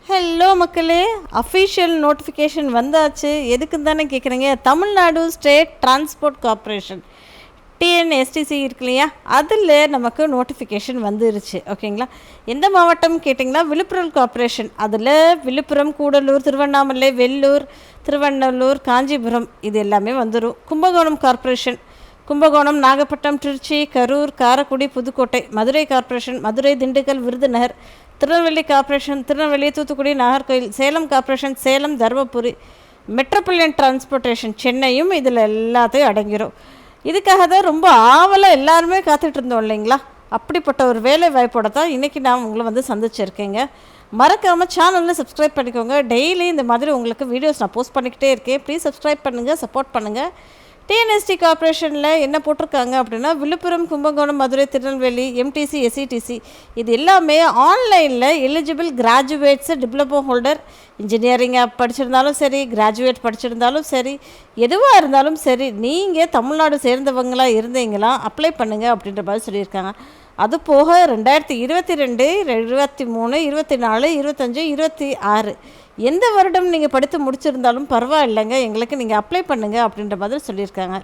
Hello மக்களே, official notification வந்தாச்சு. எதுக்குன்னு தானே கேட்குறீங்க. Tamil Nadu state transport corporation TNSTC இருக்கு இல்லையா, அதில் நமக்கு நோட்டிஃபிகேஷன் வந்துருச்சு. ஓகேங்களா. எந்த மாவட்டம் கேட்டிங்கன்னா விழுப்புரம் கார்ப்பரேஷன். அதில் விழுப்புரம், கூடலூர், திருவண்ணாமலை, வெள்ளூர், திருவண்ணூர், காஞ்சிபுரம் இது எல்லாமே வந்துடும். Kumbakonam corporation Kumbakonam, Nagapattinam, Tiruchi, Karur, Karaikudi, Pudukkottai. Madurai corporation Madurai, Dindigul, Virudhunagar. Tirunelveli corporation Tirunelveli, Thoothukudi, Nagercoil. Salem corporation Salem, Dharmapuri. Metropolitan transportation சென்னையும் இதில் எல்லாத்தையும் அடங்கிடும். இதுக்காக தான் ரொம்ப ஆவலாக எல்லாருமே காத்துட்டு இருந்தோம் இல்லைங்களா. அப்படிப்பட்ட ஒரு வேலை வாய்ப்போட தான் இன்றைக்கி நான் உங்களை சந்திச்சிருக்கேங்க. மறக்காமல் சேனலில் சப்ஸ்கிரைப் பண்ணிக்கோங்க. டெய்லி இந்த மாதிரி உங்களுக்கு வீடியோஸ் நான் போஸ்ட் பண்ணிக்கிட்டே இருக்கேன். ப்ளீஸ் சப்ஸ்கிரைப் பண்ணுங்கள், சப்போர்ட் பண்ணுங்கள். டிஎன்எஸ்டி கார்ப்பரேஷனில் என்ன போட்டிருக்காங்க அப்படின்னா, விழுப்புரம், கும்பகோணம், மதுரை, திருநெல்வேலி, எம்டிசி, எஸ்இடிசி இது எல்லாமே ஆன்லைனில் எலிஜிபிள் கிராஜுவேட்ஸு, டிப்ளமோ ஹோல்டர், இன்ஜினியரிங்காக படிச்சிருந்தாலும் சரி, கிராஜுவேட் படிச்சிருந்தாலும் சரி, எதுவாக இருந்தாலும் சரி, நீங்கள் தமிழ்நாடு சேர்ந்தவங்களாக இருந்தீங்களா அப்ளை பண்ணுங்கள் அப்படின்ற மாதிரி சொல்லியிருக்காங்க. அது போக 2022, 23, 24, 25, 26 எந்த வருடம் நீங்கள் படித்து முடிச்சிருந்தாலும் பரவாயில்லைங்க, எங்களுக்கு நீங்கள் அப்ளை பண்ணுங்கள் அப்படின்ற மாதிரி சொல்லியிருக்காங்க.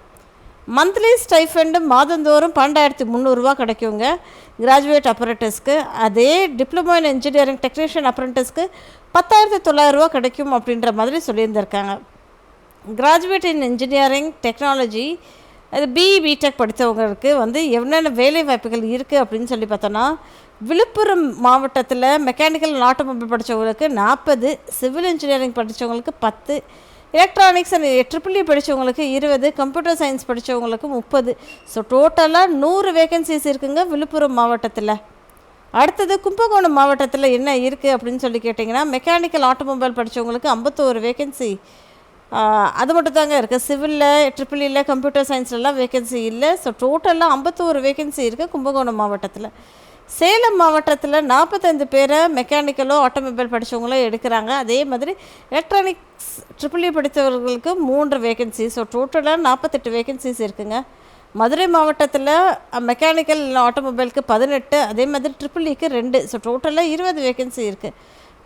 மந்த்லி ஸ்டைஃபண்டு மாதந்தோறும் 12,300 கிடைக்குங்க கிராஜுவேட் அப்ரண்டிஸ்க்கு. அதே டிப்ளமோ இன் இன்ஜினியரிங் டெக்னீஷியன் அப்ரண்டிஸ்க்கு 10,900 கிடைக்கும் அப்படின்ற மாதிரி சொல்லியிருந்திருக்காங்க. கிராஜுவேட் இன் இன்ஜினியரிங் டெக்னாலஜி அது பிடெக் படித்தவங்களுக்கு என்னென்ன வேலை வாய்ப்புகள் இருக்குது அப்படின்னு சொல்லி பார்த்தோன்னா, விழுப்புரம் மாவட்டத்தில் மெக்கானிக்கல் அண்ட் ஆட்டோமொபைல் படித்தவங்களுக்கு 40, சிவில் இன்ஜினியரிங் படித்தவங்களுக்கு 10, எலக்ட்ரானிக்ஸ் அண்ட் ட்ரிபிள்இ படித்தவங்களுக்கு 20, கம்ப்யூட்டர் சயின்ஸ் படித்தவங்களுக்கு 30. ஸோ டோட்டலாக 100 வேகன்சிஸ் இருக்குங்க விழுப்புரம் மாவட்டத்தில். அடுத்தது கும்பகோணம் மாவட்டத்தில் என்ன இருக்குது அப்படின்னு சொல்லி கேட்டிங்கன்னா, மெக்கானிக்கல் ஆட்டோமொபைல் படித்தவங்களுக்கு 51 வேகன்சி. அது மட்டும் தாங்க இருக்குது. சிவிலில், ட்ரிபிள்இயில், கம்ப்யூட்டர் சயின்ஸ்லாம் வேகன்சி இல்லை. ஸோ டோட்டலாக 51 வேகன்சி இருக்குது கும்பகோணம் மாவட்டத்தில். சேலம் மாவட்டத்தில் 45 பேரை மெக்கானிக்கலோ ஆட்டோமொபைல் படித்தவங்களோ எடுக்கிறாங்க. அதே மாதிரி எலக்ட்ரானிக்ஸ் ட்ரிபிள்இ படித்தவர்களுக்கு 3 வேகன்சி. ஸோ டோட்டலாக 48 வேகன்சிஸ் இருக்குங்க. மதுரை மாவட்டத்தில் மெக்கானிக்கல் ஆட்டோமொபைலுக்கு 18, அதே மாதிரி ட்ரிபிள்இக்கு 2. ஸோ டோட்டலாக 20 வேகன்சி இருக்குது.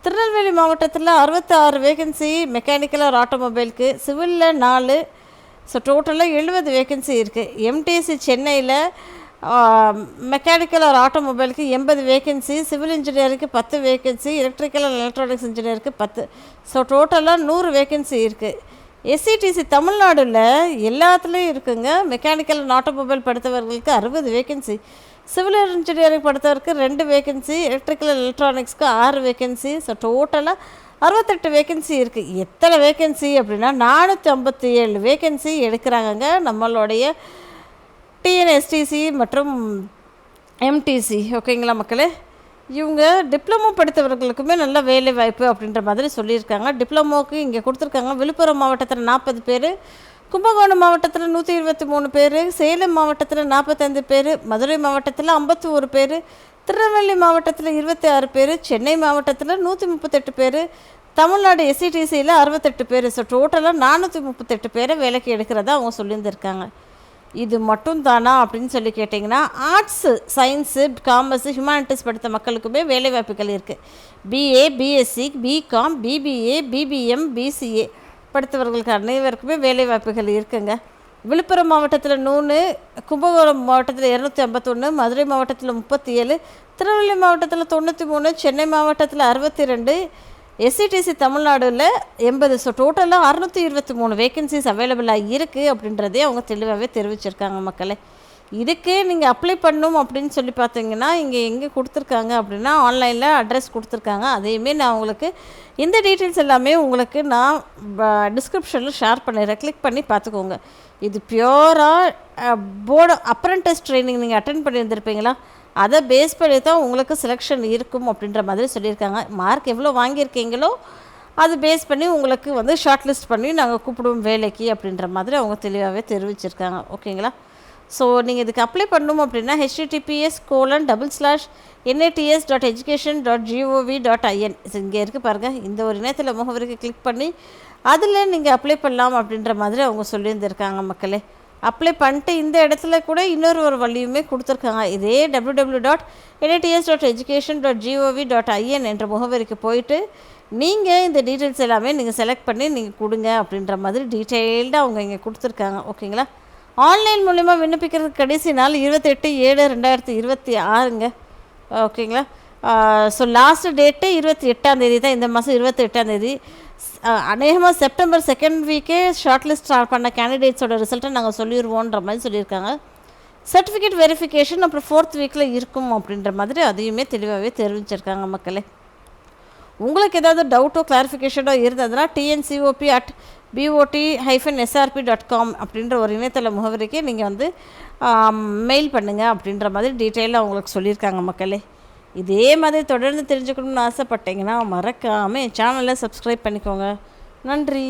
திருநெல்வேலி மாவட்டத்தில் 66 வேகன்சி மெக்கானிக்கல் ஆர் ஆட்டோமொபைலுக்கு, சிவிலில் 4. ஸோ டோட்டலாக 70 வேகன்சி இருக்குது. எம்டிசி சென்னையில் மெக்கானிக்கல் ஆர் ஆட்டோமொபைலுக்கு 80 வேகன்சி, சிவில் இன்ஜினியருக்கு 10 வேகன்சி, எலக்ட்ரிக்கல் அண்ட் எலக்ட்ரானிக்ஸ் இன்ஜினியருக்கு 10. ஸோ டோட்டலாக 100 வேகன்சி இருக்குது. எஸ்இடிசி தமிழ்நாடுல எல்லாத்துலேயும் இருக்குங்க. மெக்கானிக்கல் அண்ட் ஆட்டோமொபைல் படித்தவர்களுக்கு 60 வேகன்சி, சிவில் இன்ஜினியரிங் படித்தவருக்கு 2 வேகன்சி, எலக்ட்ரிக்கல் அண்ட் எலக்ட்ரானிக்ஸ்க்கு 6 வேகன்சி. ஸோ டோட்டலாக 68 வேகன்சி இருக்குது. எத்தனை வேகன்சி அப்படின்னா 457 வேகன்சி எடுக்கிறாங்கங்க நம்மளுடைய டிஎன்எஸ்டிசி மற்றும் எம்டிசி. ஓகேங்களா மக்களே. இவங்க டிப்ளமோ படித்தவர்களுக்குமே நல்ல வேலை வாய்ப்பு அப்படின்ற மாதிரி சொல்லியிருக்காங்க. டிப்ளமோக்கு இங்கே கொடுத்துருக்காங்க. விழுப்புரம் மாவட்டத்தில் 40 பேர், கும்பகோணம் மாவட்டத்தில் 123 பேர், சேலம் மாவட்டத்தில் 45 பேர், மதுரை மாவட்டத்தில் 51 பேர், திருநெல்வேலி மாவட்டத்தில் 26 பேர், சென்னை மாவட்டத்தில் 138 பேர், தமிழ்நாடு எஸ்இடிசியில் 68 பேர். ஸோ டோட்டலாக 438 பேரை வேலைக்கு எடுக்கிறதா அவங்க சொல்லியிருந்திருக்காங்க. இது மட்டும் தானா அப்படின்னு சொல்லி கேட்டிங்கன்னா, ஆர்ட்ஸு, சயின்ஸு, காமர்ஸு, ஹியூமானிட்டிஸ் படித்த மக்களுக்குமே வேலைவாய்ப்புகள் இருக்குது. BA, BSc, BCom, BBA, BBM, BCA படித்தவர்களுக்கு அனைவருக்குமே வேலைவாய்ப்புகள் இருக்குங்க. விழுப்புரம் மாவட்டத்தில் 100, கும்பகோணம் மாவட்டத்தில் 251, மதுரை மாவட்டத்தில் 37, திருநெல்வேலி மாவட்டத்தில் 93, சென்னை மாவட்டத்தில் 62, எஸ்இடிசி தமிழ்நாடுல 80. ஸோ டோட்டலாக 623 வேகன்சிஸ் அவைலபிளாக இருக்குது அப்படின்றதே அவங்க தெளிவாகவே தெரிவிச்சிருக்காங்க மக்களே. இதுக்கு நீங்கள் அப்ளை பண்ணணும் அப்படின்னு சொல்லி பார்த்தீங்கன்னா, இங்கே எங்கே கொடுத்துருக்காங்க அப்படின்னா, ஆன்லைனில் அட்ரஸ் கொடுத்துருக்காங்க. அதையுமே நான் உங்களுக்கு இந்த டீட்டெயில்ஸ் எல்லாமே உங்களுக்கு நான் டிஸ்கிரிப்ஷனில் ஷேர் பண்ணிடுறேன். கிளிக் பண்ணி பார்த்துக்கோங்க. இது பியூராக போர்டு அப்ரண்டிஸ் ட்ரைனிங் நீங்கள் அட்டென்ட் பண்ணியிருந்திருப்பீங்களா, அதை பேஸ் பண்ணி தான் உங்களுக்கு செலெக்ஷன் இருக்கும் அப்படின்ற மாதிரி சொல்லியிருக்காங்க. மார்க் எவ்வளோ வாங்கியிருக்கீங்களோ அது பேஸ் பண்ணி உங்களுக்கு ஷார்ட் லிஸ்ட் பண்ணி நாங்கள் கூப்பிடுவோம் வேலைக்கு அப்படின்ற மாதிரி அவங்க தெளிவாகவே தெரிவிச்சிருக்காங்க. ஓகேங்களா. ஸோ நீங்கள் இதுக்கு அப்ளை பண்ணணும் அப்படின்னா https://nats.education.gov.in இங்கே இருக்குது பாருங்கள். இந்த ஒரு இணையத்தில் முகவரிக்கு கிளிக் பண்ணி அதில் நீங்கள் அப்ளை பண்ணலாம் அப்படின்ற மாதிரி அவங்க சொல்லியிருந்திருக்காங்க மக்களே. அப்ளை பண்ணிட்டு இந்த இடத்துல கூட ஒரு வழியுமே கொடுத்துருக்காங்க. இதே www.nats.education.gov.in என்ற முகவரிக்கு போயிட்டு நீங்கள் இந்த டீட்டெயில்ஸ் எல்லாமே நீங்கள் செலக்ட் பண்ணி நீங்கள் கொடுங்க அப்படின்ற மாதிரி டீட்டெயில்டாக அவங்க இங்கே கொடுத்துருக்காங்க. ஓகேங்களா? ஆன்லைன் மூலிமா விண்ணப்பிக்கிறதுக்கு கடைசி நாள் 28/7/2026ங்க. ஓகேங்களா? ஸோ லாஸ்ட் டேட்டு 28ஆம் தான், இந்த மாதம் 28ஆம். அநேகமாக செப்டம்பர் 2nd வீக்கே ஷார்ட் லிஸ்ட் பண்ண கேண்டிடேட்ஸோட ரிசல்ட்டை நாங்கள் சொல்லிடுவோன்ற மாதிரி சொல்லியிருக்காங்க. சர்டிஃபிகேட் வெரிஃபிகேஷன் அப்புறம் 4th வீக்கில் இருக்கும் அப்படின்ற மாதிரி அதையுமே தெளிவாகவே தெரிவிச்சிருக்காங்க மக்களே. உங்களுக்கு ஏதாவது டவுட்டோ கிளாரிஃபிகேஷனோ இருந்ததுன்னா tncop@bot-srp.com அப்படின்ற ஒரு இணையதள முகவரிக்கு நீங்கள் வந்து மெயில் பண்ணுங்கள் அப்படின்ற மாதிரி டீட்டெயிலாக அவங்களுக்கு சொல்லியிருக்காங்க மக்களே. இதே மாதிரி தொடர்ந்து தெரிஞ்சுக்கணும்னு ஆசைப்பட்டீங்கன்னா மறக்காமல் என் சேனலை சப்ஸ்கிரைப் பண்ணிக்கோங்க. நன்றி.